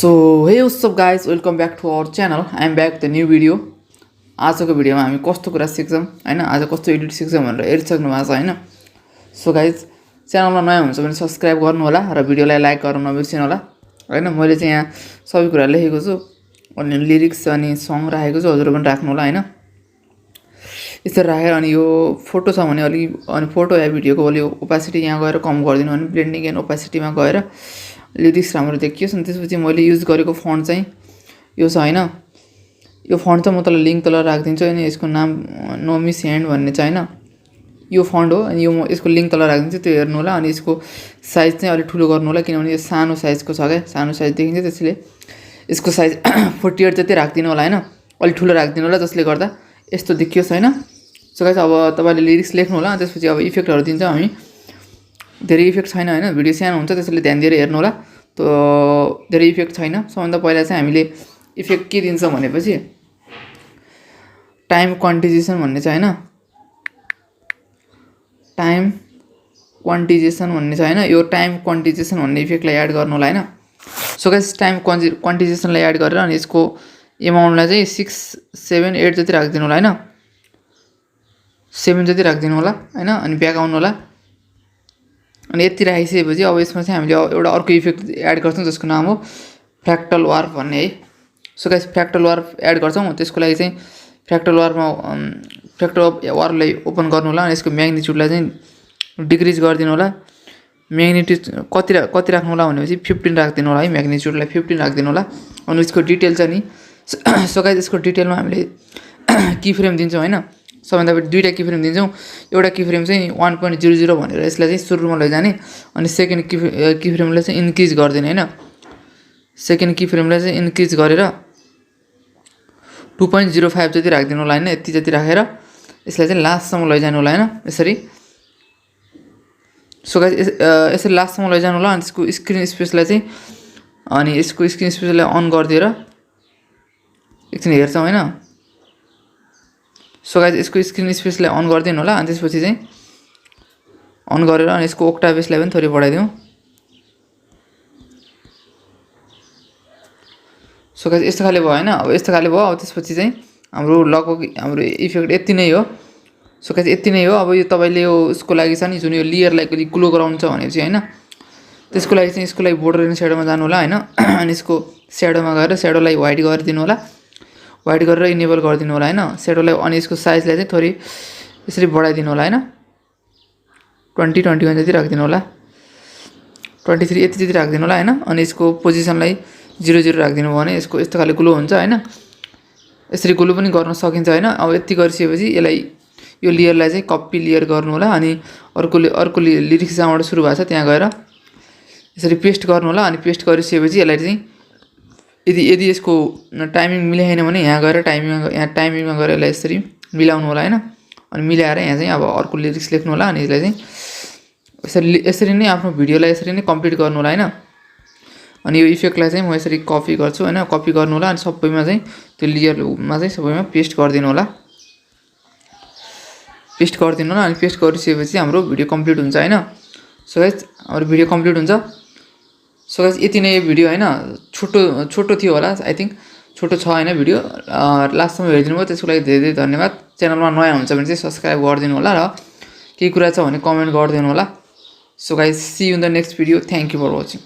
So hey what's up guys, welcome back to our channel. I am back with a new video. आजको भिडियोमा हामी कस्तो कुरा सिक्छौं हैन, आज कस्तो एडिट सिक्छौं भनेर हेरिसक्नु भएको छ हैन। सो गाइज च्यानलमा नयाँ हुनुहुन्छ भने सब्स्क्राइब गर्नु होला र भिडियोलाई लाइक गर्न नबिर्सिनु होला हैन। मैले चाहिँ यहाँ सबै कुरा लेखेको छु अनि लिरिक्स अनि सङ राखेको छु, हजुरहरु पनि राख्नु होला हैन। यसरी राखेर अनि यो फोटो छ भने अलि अनि फोटो या भिडियोको अलि ओपासिटी यहाँ गएर कम गर्दिनु भने ब्लेन्डिङ एन्ड ओपासिटीमा गएर लिरिक्स राम्रो देखियोस्। अनि त्यसपछि मैले युज गरेको फन्ट चाहिँ यो छ हैन। यो फन्ट चाहिँ म तल लिंक तल राखिदिन्छु अनि यसको नाम नो मिस ह्यान्ड भन्ने छ हैन। यो फन्ट हो अनि यो म यसको लिंक तल राखिदिन्छु, त्यो हेर्नु होला। अनि यसको साइज चाहिँ अलि ठुलो गर्नु होला किनभने यो सानो साइजको छ के, सानो साइज देखिन्छ, त्यसैले यसको साइज 48 जति राख्दिनु होला हैन। अलि ठुलो राख्दिनु होला जसले गर्दा यस्तो देखियोस् हैन। सो गाइस अब तपाईले लिरिक्स लेख्नु होला। त्यसपछि अब इफेक्टहरु दिन्छौं हामी। धेरै इफेक्ट छैन हैन, भिडियो सानो हुन्छ त्यसैले ध्यान दिएर हेर्नु होला। त्यो धेरै इफेक्ट छैन। सबभन्दा पहिला चाहिँ हामीले इफेक्ट के दिन्छौं भनेपछि टाइम क्वान्टिजेसन भन्ने छ हैन। टाइम क्वान्टिजेसन भन्ने छ हैन। यो टाइम क्वान्टिजेसन भन्ने इफेक्टलाई एड गर्नु होला हैन। सो गाइस टाइम क्वान्टिजेसनलाई एड गरेर अनि यसको एमाउन्टलाई चाहिँ 6 7 8 जति राख्दिनु होला हैन। 7 जति राख्दिनु होला हैन। अनि ब्याक आउनु होला। अनि यति राखिसकेपछि अब यसमा चाहिँ हामीले एउटा अर्को इफेक्ट एड गर्छौं जसको नाम हो फ्र्याक्टल वार्प भन्ने है। सो गाइस फ्र्याक्टल वार्प एड गर्छौं। त्यसको लागि चाहिँ फ्र्याक्टल वार्पलाई ओपन गर्नु होला अनि यसको म्याग्निट्युडलाई चाहिँ डिक्रिज गरिदिनु होला। म्याग्निट्युड कति राख्नु होला भनेपछि 15 राख्दिनु होला है। म्याग्निट्युडलाई 15 राख्दिनु होला। अनि यसको डिटेल चाहिँ नि सो गाइस यसको डिटेलमा हामीले की फ्रेम दिन्छौं हैन। सबभन्दा पहिले दुईटा की फ्रेम दिन्छौं। एउटा की फ्रेम चाहिँ 1.00 भनेर यसलाई चाहिँ सुरुमा लैजाने अनि सेकेन्ड की फ्रेमलाई चाहिँ इन्क्रिज गर्दिने हैन। सेकेन्ड की फ्रेमलाई चाहिँ इन्क्रिज गरेर 2.05 जति राख्दिनु होला हैन। यति जति राखेर यसलाई चाहिँ लास्टसम्म लैजानु होला हैन यसरी। सो गाइस यसरी लास्टसम्म लैजानु होला। अनि त्यसको स्क्रिन स्पेसलाई चाहिँ अनि यसको स्क्रिन स्पेसलाई अन गरिदिएर एकछिन हेर्छौं हैन। सो गाइस यसको स्क्रिन स्पेसलाई अन गरिदिनु होला। अनि त्यसपछि चाहिँ अन गरेर अनि यसको ओक्टाभेसलाई पनि थोरै बढाइदिउँ। सो गाइस यस्तो खाले भयो हैन। अब यस्तो खाले भयो। अब त्यसपछि चाहिँ हाम्रो लगभग हाम्रो इफेक्ट यति नै हो। सो गाइस यति नै हो। अब यो तपाईले यो उसको लागि छ नि जुन यो लेयरलाई अलि ग्लो गराउनु छ भने चाहिँ हैन, त्यसको लागि चाहिँ यसको लागि बोर्डर एन्ड स्याडोमा जानु होला हैन। अनि यसको स्याडोमा गएर स्याडोलाई व्हाइट गरिदिनु होला। व्हाइट गरेर इनेबल गरिदिनु होला हैन स्याडोलाई। अनि यसको साइजलाई चाहिँ थोरै यसरी बढाइदिनु होला हैन। 20 21 जति राख्दिनु होला। 23 यति जति राख्दिनु होला हैन। अनि यसको पोजिसनलाई 0 0 राख्दिनु भयो भने यसको यस्तो खाले ग्लो हुन्छ हैन। यसरी ग्लो पनि गर्न सकिन्छ हैन। अब यति गरिसकेपछि यसलाई यो लेयरलाई चाहिँ कपी लेयर गर्नु होला। अनि अर्को लिरिक्स जहाँबाट सुरु भएको छ त्यहाँ गएर यसरी पेस्ट गर्नु होला। अनि पेस्ट गरिसकेपछि यसलाई चाहिँ यदि यसको टाइमिङ मिलाएन भने यहाँ गएर टाइमिङमा गएर यसलाई यसरी मिलाउनु होला हैन। अनि मिलाएर यहाँ चाहिँ अब अर्को लिरिक्स लेख्नु होला। अनि यसलाई चाहिँ यसरी नै आफ्नो भिडियोलाई यसरी नै कम्प्लिट गर्नु होला हैन। अनि यो इफेक्टलाई चाहिँ म यसरी कपी गर्छु हैन। कपी गर्नु होला अनि सबैमा चाहिँ त्यो लेयरमा चाहिँ सबैमा पेस्ट गरिदिनु होला। पेस्ट गरिदिनु होला। अनि पेस्ट गरिसकेपछि हाम्रो भिडियो कम्प्लिट हुन्छ हैन। सो गाइस हाम्रो भिडियो कम्प्लिट हुन्छ। सो गाइस यति नै यो भिडियो हैन। छोटो थियो होला आई थिंक, छोटो छ हैन भिडियो। लास्टसम्म हेरिदिनु भयो त्यसको लागि धेरै धेरै धन्यवाद। च्यानलमा नयाँ हुन्छ भने चाहिँ सब्स्क्राइब गरिदिनु होला र केही कुरा छ भने कमेन्ट गरिदिनु होला। So guys see you in the next video. Thank you for watching.